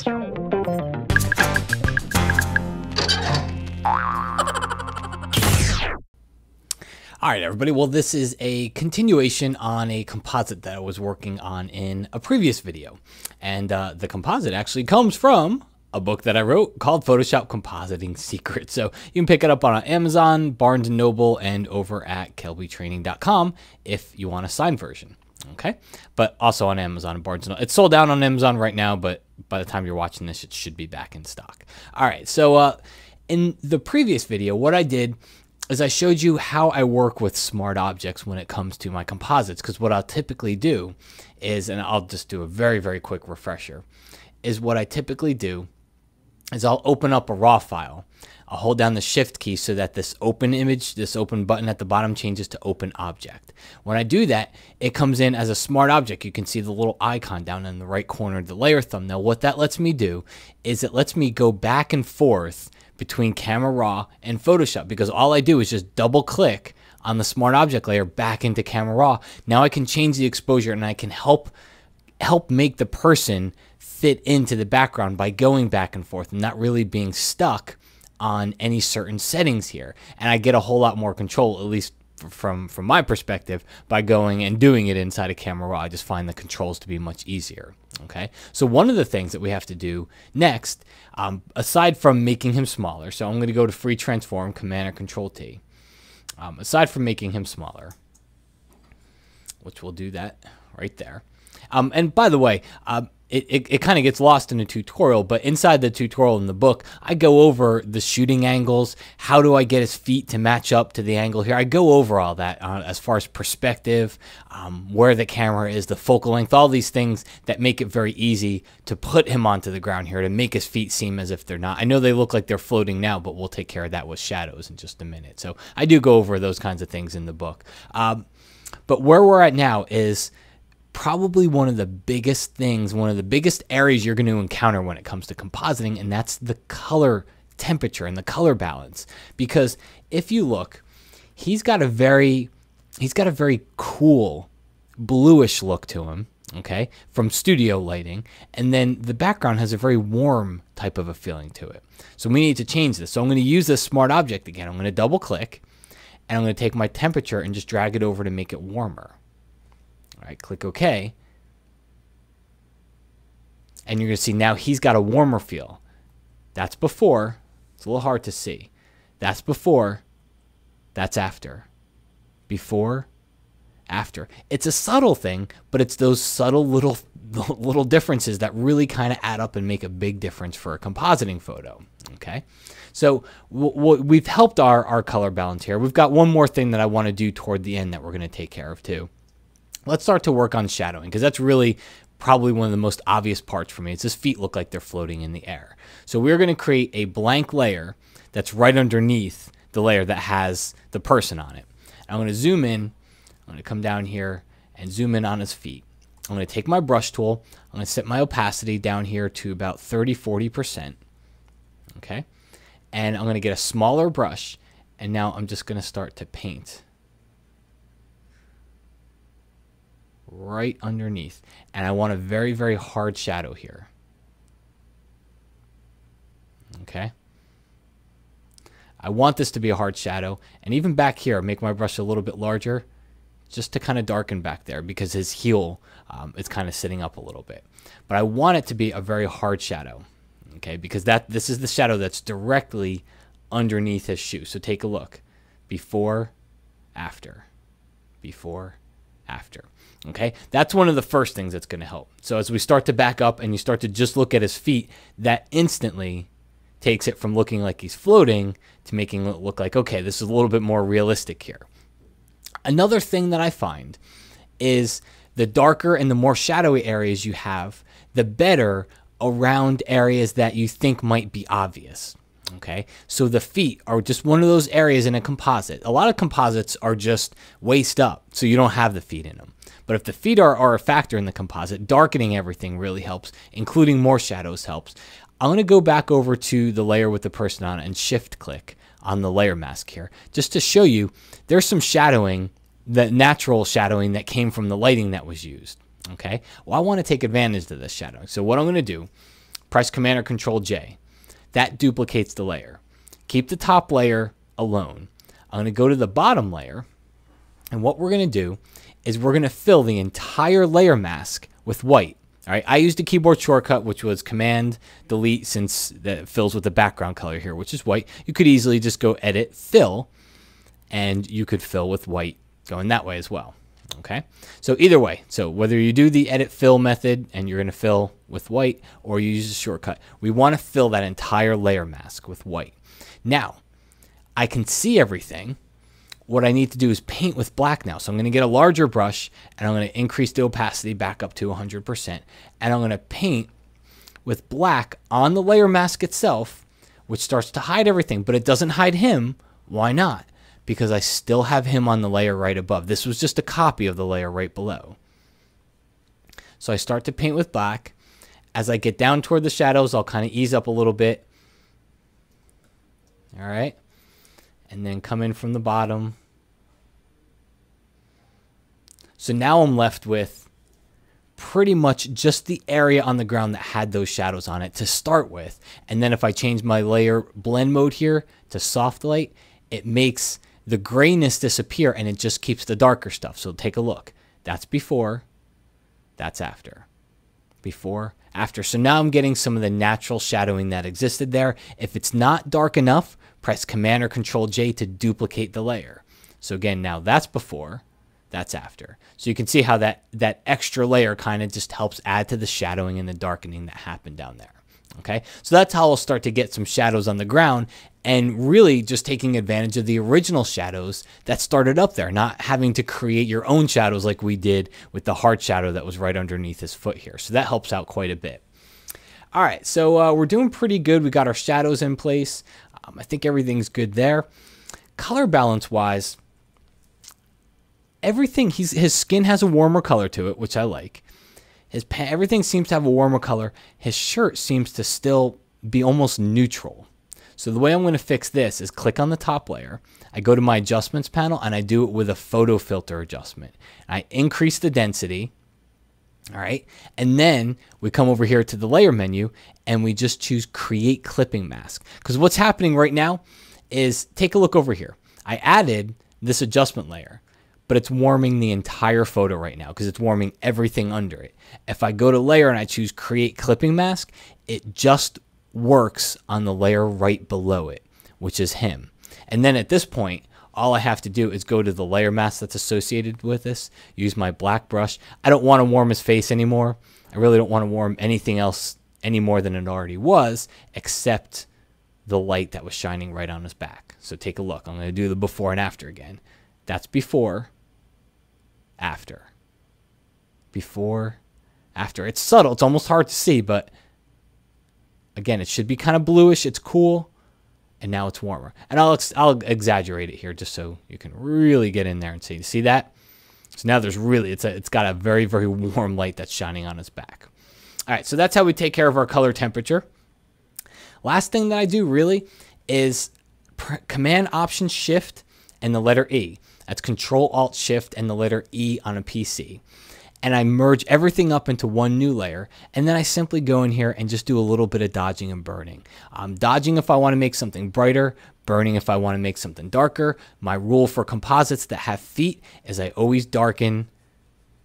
All right, everybody. Well, this is a continuation on a composite that I was working on in a previous video. And the composite actually comes from a book that I wrote called Photoshop Compositing Secrets. So you can pick it up on Amazon, Barnes & Noble, and over at kelbytraining.com if you want a signed version. Okay, but also on Amazon and Barnes & Noble. It's sold out on Amazon right now, but by the time you're watching this, it should be back in stock. All right, so in the previous video, what I did is I showed you how I work with smart objects when it comes to my composites, because what I'll typically do is, and I'll just do a very, very quick refresher, is what I typically do is I'll open up a raw file. I'll hold down the shift key so that this open image, this open button at the bottom changes to open object. When I do that, it comes in as a smart object. You can see the little icon down in the right corner of the layer thumbnail. What that lets me do is it lets me go back and forth between Camera Raw and Photoshop, because all I do is just double click on the smart object layer back into Camera Raw. Now I can change the exposure and I can help make the person fit into the background by going back and forth and not really being stuck on any certain settings here. And I get a whole lot more control, at least from my perspective, by going and doing it inside of Camera Raw. I just find the controls to be much easier. Okay, so one of the things that we have to do next, aside from making him smaller, so I'm going to go to Free Transform, Command or Control T. Aside from making him smaller, which we'll do that right there. And by the way, it kind of gets lost in the tutorial, but inside the tutorial in the book, I go over the shooting angles. How do I get his feet to match up to the angle here? I go over all that as far as perspective, where the camera is, the focal length, all these things that make it very easy to put him onto the ground here, to make his feet seem as if they're not. I know they look like they're floating now, but we'll take care of that with shadows in just a minute. So I do go over those kinds of things in the book. But where we're at now is probably one of the biggest things, one of the biggest areas you're going to encounter when it comes to compositing, and that's the color temperature and the color balance. Because if you look, he's got a very cool bluish look to him, okay, from studio lighting, and then the background has a very warm type of a feeling to it. So we need to change this. So I'm going to use this smart object again. I'm going to double click, and I'm going to take my temperature and just drag it over to make it warmer. All right, click OK. And you're going to see now he's got a warmer feel. That's before. It's a little hard to see. That's before. That's after. Before, after. It's a subtle thing, but it's those subtle little differences that really kind of add up and make a big difference for a compositing photo. Okay, so we've helped our color balance here. We've got one more thing that I want to do toward the end that we're going to take care of too. Let's start to work on shadowing, because that's really probably one of the most obvious parts for me. It's his feet look like they're floating in the air. So we're going to create a blank layer that's right underneath the layer that has the person on it. I'm going to zoom in. I'm going to come down here and zoom in on his feet. I'm going to take my brush tool. I'm going to set my opacity down here to about 30–40%. Okay. And I'm going to get a smaller brush. And now I'm just going to start to paint right underneath, and I want a very, very hard shadow here. Okay, I want this to be a hard shadow, and even back here, make my brush a little bit larger just to kind of darken back there, because his heel is kind of sitting up a little bit. But I want it to be a very hard shadow, okay, because this is the shadow that's directly underneath his shoe. So take a look. Before, after. Before, after. Okay, that's one of the first things that's going to help. So as we start to back up and you start to just look at his feet, that instantly takes it from looking like he's floating to making it look like, okay, this is a little bit more realistic here. Another thing that I find is the darker and the more shadowy areas you have, the better around areas that you think might be obvious. Okay, so the feet are just one of those areas in a composite. A lot of composites are just waist up, so you don't have the feet in them. But if the feet are a factor in the composite, darkening everything really helps, including more shadows helps. I'm going to go back over to the layer with the person on it and shift click on the layer mask here, just to show you there's some shadowing, the natural shadowing that came from the lighting that was used. Okay, well, I want to take advantage of this shadowing. So what I'm going to do, Press Command or Control J. That duplicates the layer. Keep the top layer alone. I'm going to go to the bottom layer, and what we're going to do is we're going to fill the entire layer mask with white. All right, I used a keyboard shortcut, which was Command Delete, since that fills with the background color here, which is white. You could easily just go Edit, Fill, and you could fill with white going that way as well. Okay, so either way, so whether you do the Edit Fill method and you're going to fill with white, or you use a shortcut, we want to fill that entire layer mask with white. Now, I can see everything. What I need to do is paint with black now. So I'm going to get a larger brush, and I'm going to increase the opacity back up to 100%. And I'm going to paint with black on the layer mask itself, which starts to hide everything, but it doesn't hide him. Why not? Because I still have him on the layer right above. This was just a copy of the layer right below. So I start to paint with black. As I get down toward the shadows, I'll kind of ease up a little bit. All right. And then come in from the bottom. So now I'm left with pretty much just the area on the ground that had those shadows on it to start with. And then if I change my layer blend mode here to soft light, it makes the grayness disappear and it just keeps the darker stuff. So take a look. That's before, that's after. Before, after. So now I'm getting some of the natural shadowing that existed there. If it's not dark enough, press Command or Control J to duplicate the layer. So again, now that's before, that's after. So you can see how that extra layer kind of just helps add to the shadowing and the darkening that happened down there. Okay, so that's how I'll start to get some shadows on the ground, and really just taking advantage of the original shadows that started up there, not having to create your own shadows like we did with the heart shadow that was right underneath his foot here. So that helps out quite a bit. All right, so we're doing pretty good. We got our shadows in place. I think everything's good there. Color balance wise, everything, his skin has a warmer color to it, which I like. Everything seems to have a warmer color. His shirt seems to still be almost neutral. So the way I'm going to fix this is click on the top layer. I go to my adjustments panel and I do it with a photo filter adjustment. I increase the density. All right. And then we come over here to the layer menu and we just choose create clipping mask. Because what's happening right now is, take a look over here. I added this adjustment layer, but it's warming the entire photo right now because it's warming everything under it. If I go to layer and I choose create clipping mask, it just works on the layer right below it, which is him. And then at this point, all I have to do is go to the layer mask that's associated with this, use my black brush. I don't want to warm his face anymore. I really don't want to warm anything else any more than it already was, except the light that was shining right on his back. So take a look. I'm going to do the before and after again. That's before, after. Before, after. It's subtle. It's almost hard to see, but again, it should be kind of bluish. It's cool. And now it's warmer. And I'll exaggerate it here just so you can really get in there and see. See that? So now there's really, it's got a very, very warm light that's shining on his back. All right, so that's how we take care of our color temperature. Last thing that I do really is Command Option Shift and the letter E. That's Control Alt Shift and the letter E on a PC. And I merge everything up into one new layer, and then I simply go in here and just do a little bit of dodging and burning. I'm dodging if I want to make something brighter, burning if I want to make something darker. My rule for composites that have feet is I always darken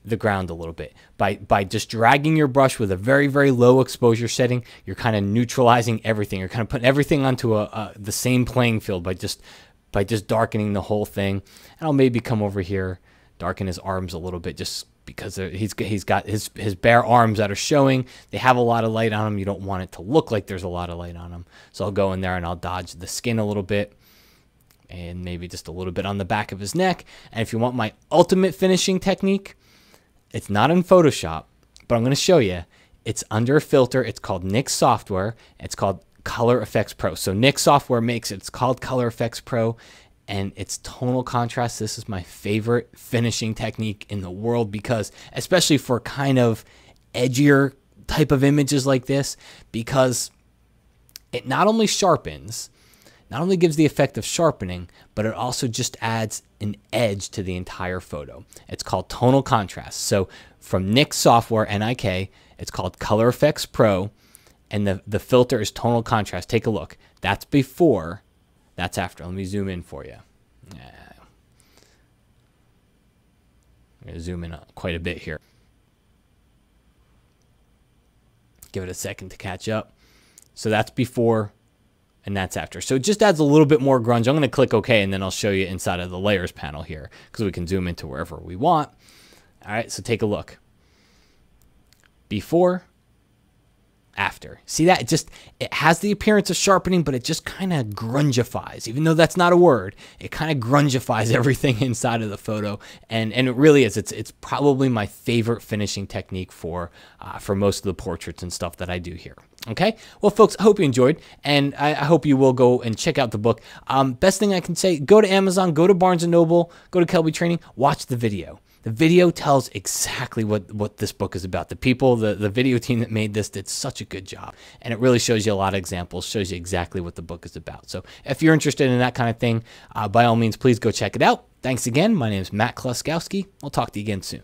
the ground a little bit. By just dragging your brush with a very, very low exposure setting, you're kind of neutralizing everything. You're kind of putting everything onto the same playing field by just darkening the whole thing. And I'll maybe come over here, darken his arms a little bit just because he's got his bare arms that are showing. They have a lot of light on them. You don't want it to look like there's a lot of light on them. So I'll go in there and I'll dodge the skin a little bit and maybe just a little bit on the back of his neck. And if you want my ultimate finishing technique, it's not in Photoshop, but I'm going to show you. It's under a filter. It's called Nik Software. It's called Color Effects Pro. So Nik Software makes it. It's called Color Effects Pro. And it's tonal contrast. This is my favorite finishing technique in the world because, especially for kind of edgier type of images like this, because it not only sharpens, not only gives the effect of sharpening, but it also just adds an edge to the entire photo. It's called tonal contrast. So from Nik Software, N-I-K, it's called Color Effects Pro. and the filter is tonal contrast. Take a look. That's before, that's after. Let me zoom in for you. Yeah. I'm going to zoom in quite a bit here. Give it a second to catch up. So that's before and that's after. So it just adds a little bit more grunge. I'm going to click OK, and then I'll show you inside of the layers panel here because we can zoom into wherever we want. All right, so take a look. Before, after. See that? It has the appearance of sharpening, but it just kind of grungifies. Even though that's not a word, it kind of grungifies everything inside of the photo, and it really is. It's probably my favorite finishing technique for most of the portraits and stuff that I do here. Okay, well, folks, I hope you enjoyed, and I hope you will go and check out the book. Best thing I can say, go to Amazon, go to Barnes & Noble, go to Kelby Training, watch the video. The video tells exactly what this book is about. The people, the video team that made this did such a good job, and it really shows you a lot of examples, shows you exactly what the book is about. So if you're interested in that kind of thing, by all means, please go check it out. Thanks again. My name is Matt Kluskowski. I'll talk to you again soon.